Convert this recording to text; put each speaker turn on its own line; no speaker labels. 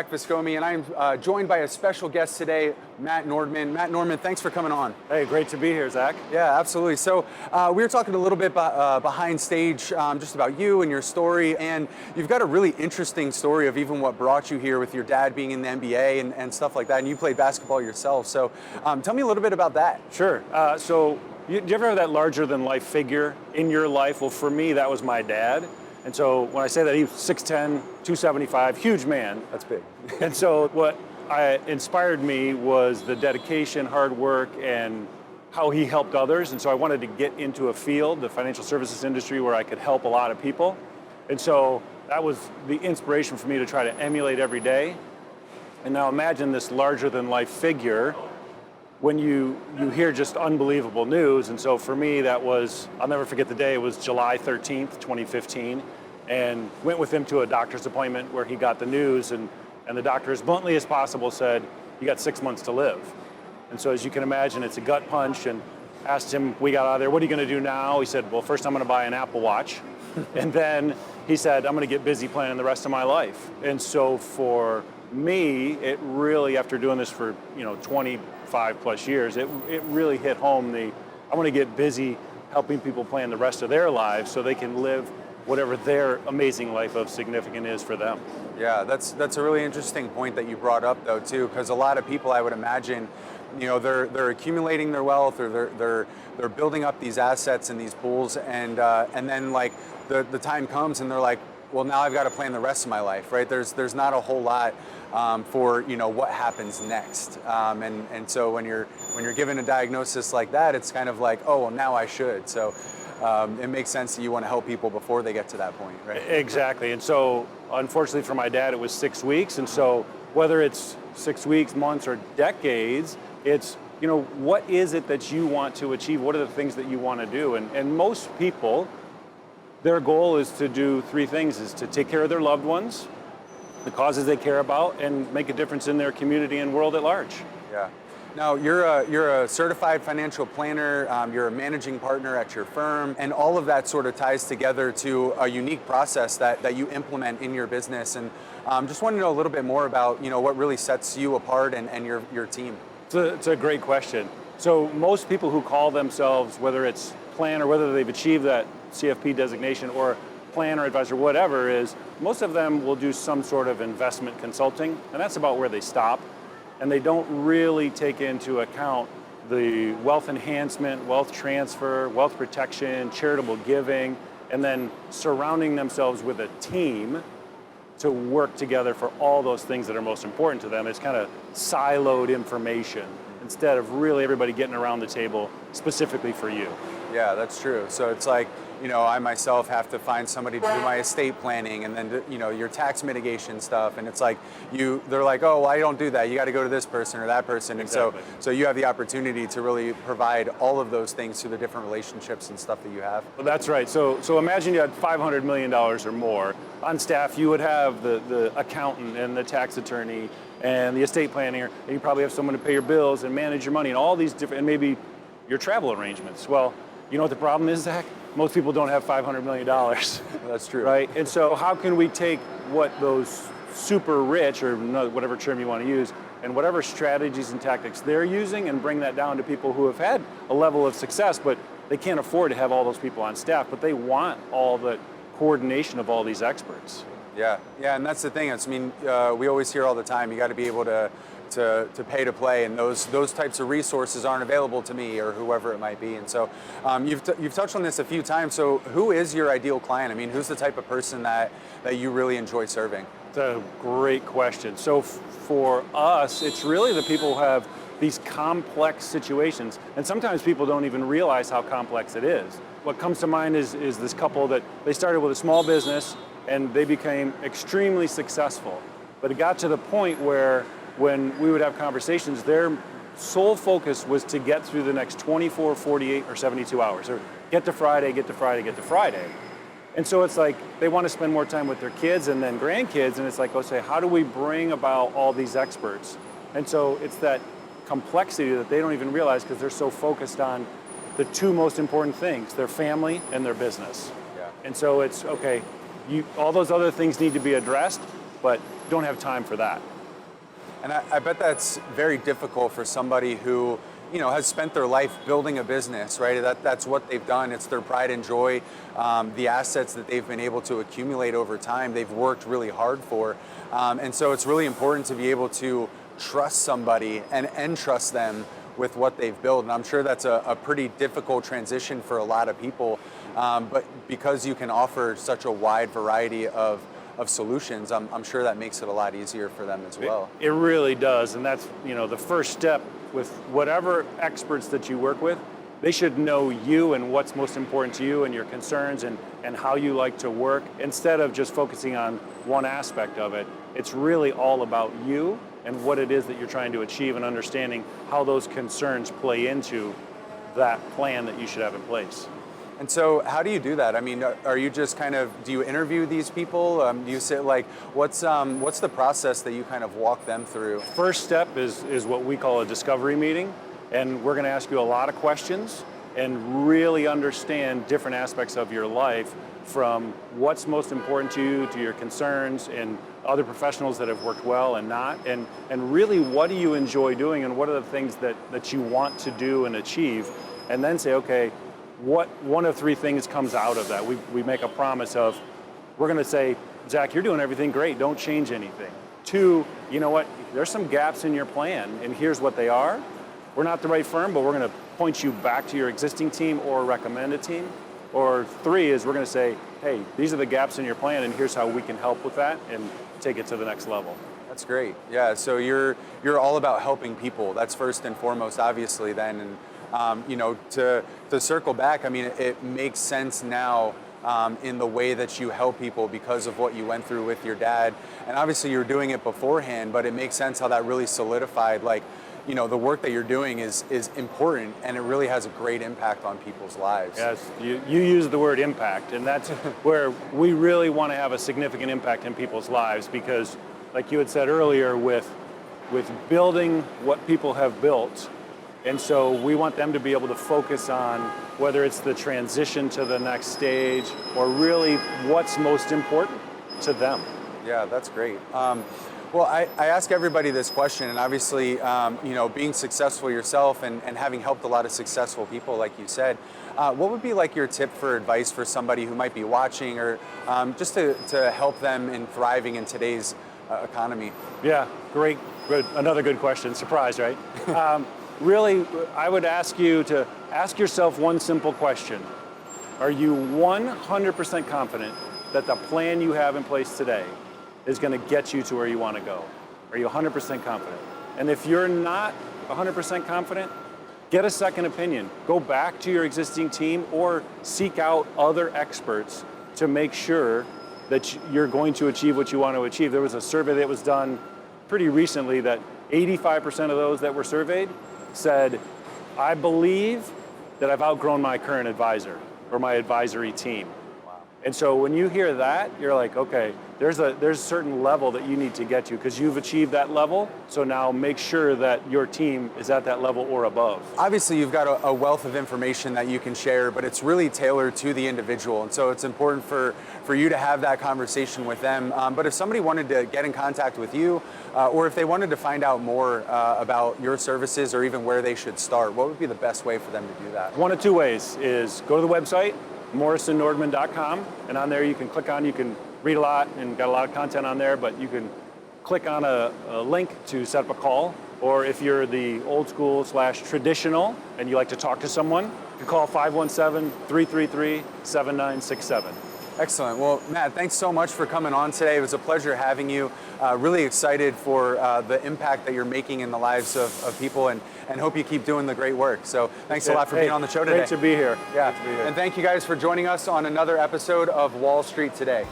Zach Vascomi, and I'm joined by a special guest today, Matt Nordmann. Matt Nordmann, thanks for coming on.
Hey, great to be here, Zach.
Yeah, absolutely. So we were talking a little bit behind stage just about you and your story, and you've got a really interesting story of even what brought you here with your dad being in the NBA and stuff like that, and you played basketball yourself. So tell me a little bit about that.
Sure. So do you ever have that larger-than-life figure in your life? Well, for me, that was my dad. And so when I say that, he was 6'10", 275, huge man.
That's big.
And so what inspired me was the dedication, hard work, and how he helped others. And so I wanted to get into a field, the financial services industry, where I could help a lot of people. And so that was the inspiration for me to try to emulate every day. And now imagine this larger-than-life figure when you hear just unbelievable news. And so for me, that was, I'll never forget the day, it was July 13th, 2015, and went with him to a doctor's appointment where he got the news, and the doctor, as bluntly as possible, said, "You got 6 months to live." And so as you can imagine, it's a gut punch, and asked him, we got out of there, "What are you gonna do now?" He said, "Well, first I'm gonna buy an Apple Watch." And then he said, "I'm gonna get busy planning the rest of my life." And so for me, it really, after doing this for 25 plus years, it really hit home I want to get busy helping people plan the rest of their lives so they can live whatever their amazing life of significance is for them.
Yeah, that's a really interesting point that you brought up though too, because a lot of people, I would imagine, they're accumulating their wealth, or they're building up these assets and these pools, and then like the time comes and they're like, well, now I've got to plan the rest of my life, right? There's not a whole lot for what happens next, and so when you're given a diagnosis like that, it's kind of like, oh, well, now I should. So it makes sense that you want to help people before they get to that point, right?
Exactly. And so unfortunately for my dad, it was 6 weeks, and so whether it's 6 weeks, months, or decades, it's what is it that you want to achieve? What are the things that you want to do? And most people, their goal is to do three things: is to take care of their loved ones, the causes they care about, and make a difference in their community and world at large.
Yeah. Now, you're a certified financial planner, you're a managing partner at your firm, and all of that sort of ties together to a unique process that you implement in your business. And just want to know a little bit more about what really sets you apart and your team.
It's a great question. So most people who call themselves, whether it's planner, whether they've achieved that CFP designation or planner, advisor, whatever it is, most of them will do some sort of investment consulting, and that's about where they stop. And they don't really take into account the wealth enhancement, wealth transfer, wealth protection, charitable giving, and then surrounding themselves with a team to work together for all those things that are most important to them. It's kind of siloed information instead of really everybody getting around the table specifically for you.
Yeah, that's true. So it's like, I myself have to find somebody to do my estate planning, and then, your tax mitigation stuff. And it's like, they're like, oh, well, I don't do that. You got to go to this person or that person.
Exactly.
And so you have the opportunity to really provide all of those things through the different relationships and stuff that you have.
Well, that's right. So imagine you had $500 million or more on staff. You would have the accountant and the tax attorney and the estate planner, and you probably have someone to pay your bills and manage your money and all these different, and maybe your travel arrangements. Well, you know what the problem is, Zach? Most people don't have $500 million.
That's true.
Right? And so how can we take what those super rich, or whatever term you want to use, and whatever strategies and tactics they're using, and bring that down to people who have had a level of success, but they can't afford to have all those people on staff, but they want all the coordination of all these experts.
Yeah, and that's the thing. We always hear all the time, you got to be able to pay to play, and those types of resources aren't available to me or whoever it might be. And so you've touched on this a few times. So who is your ideal client? Who's the type of person that you really enjoy serving?
It's a great question. So for us, it's really the people who have these complex situations, and sometimes people don't even realize how complex it is. What comes to mind is this couple that they started with a small business and they became extremely successful. But it got to the point where when we would have conversations, their sole focus was to get through the next 24, 48, or 72 hours, or get to Friday, get to Friday, get to Friday. And so it's like they want to spend more time with their kids and then grandkids, and it's like, okay, how do we bring about all these experts? And so it's that complexity that they don't even realize because they're so focused on the two most important things, their family and their business.
Yeah.
And so it's, okay, all those other things need to be addressed, but don't have time for that.
And I bet that's very difficult for somebody who, has spent their life building a business, right? That's what they've done. It's their pride and joy, the assets that they've been able to accumulate over time. They've worked really hard for. And so it's really important to be able to trust somebody and trust them with what they've built. And I'm sure that's a pretty difficult transition for a lot of people. But because you can offer such a wide variety of solutions, I'm sure that makes it a lot easier for them as well.
It really does, and that's the first step with whatever experts that you work with. They should know you and what's most important to you and your concerns and how you like to work, instead of just focusing on one aspect of it. It's really all about you and what it is that you're trying to achieve, and understanding how those concerns play into that plan that you should have in place.
And so how do you do that? I mean, are you just do you interview these people? Do you sit what's the process that you kind of walk them through?
First step is what we call a discovery meeting. And we're going to ask you a lot of questions and really understand different aspects of your life, from what's most important to you, to your concerns, and other professionals that have worked well and not. And really, what do you enjoy doing, and what are the things that you want to do and achieve? And then say, okay, what one of three things comes out of that? We make a promise of, we're going to say, Zach, you're doing everything great, don't change anything. 2, you know what, there's some gaps in your plan, and here's what they are. We're not the right firm, but we're going to point you back to your existing team or recommend a team. Or 3 is we're going to say, hey, these are the gaps in your plan, and here's how we can help with that and take it to the next level.
That's great. Yeah, so you're all about helping people. That's first and foremost, obviously, then. And to circle back, I mean, it makes sense now in the way that you help people because of what you went through with your dad. And obviously you're doing it beforehand, but it makes sense how that really solidified, the work that you're doing is important, and it really has a great impact on people's lives.
Yes, you use the word impact, and that's where we really want to have a significant impact in people's lives, because like you had said earlier, with building what people have built, and so we want them to be able to focus on whether it's the transition to the next stage or really what's most important to them.
Yeah, that's great. Well, I ask everybody this question, and obviously, being successful yourself and having helped a lot of successful people, like you said, what would be your tip for advice for somebody who might be watching, or just to help them in thriving in today's economy?
Yeah, great. Good. Another good question. Surprise, right? Really, I would ask you to ask yourself one simple question. Are you 100% confident that the plan you have in place today is going to get you to where you want to go? Are you 100% confident? And if you're not 100% confident, get a second opinion. Go back to your existing team or seek out other experts to make sure that you're going to achieve what you want to achieve. There was a survey that was done pretty recently that 85% of those that were surveyed said, I believe that I've outgrown my current advisor or my advisory team.
Wow.
And so when you hear that, you're like, okay, there's a certain level that you need to get to because you've achieved that level. So now make sure that your team is at that level or above.
Obviously, you've got a wealth of information that you can share, but it's really tailored to the individual. And so it's important for you to have that conversation with them. But if somebody wanted to get in contact with you, or if they wanted to find out more about your services or even where they should start, what would be the best way for them to do that?
One of two ways is go to the website, morrisonnordman.com, and on there you can click on, you can read a lot and got a lot of content on there, but you can click on a link to set up a call. Or if you're the old school / traditional and you like to talk to someone, you can call 517-333-7967.
Excellent. Well, Matt, thanks so much for coming on today. It was a pleasure having you. Really excited for the impact that you're making in the lives of people, and hope you keep doing the great work. So thanks a lot for being on the show today.
Great to be here.
Yeah. And thank you guys for joining us on another episode of Wall Street Today.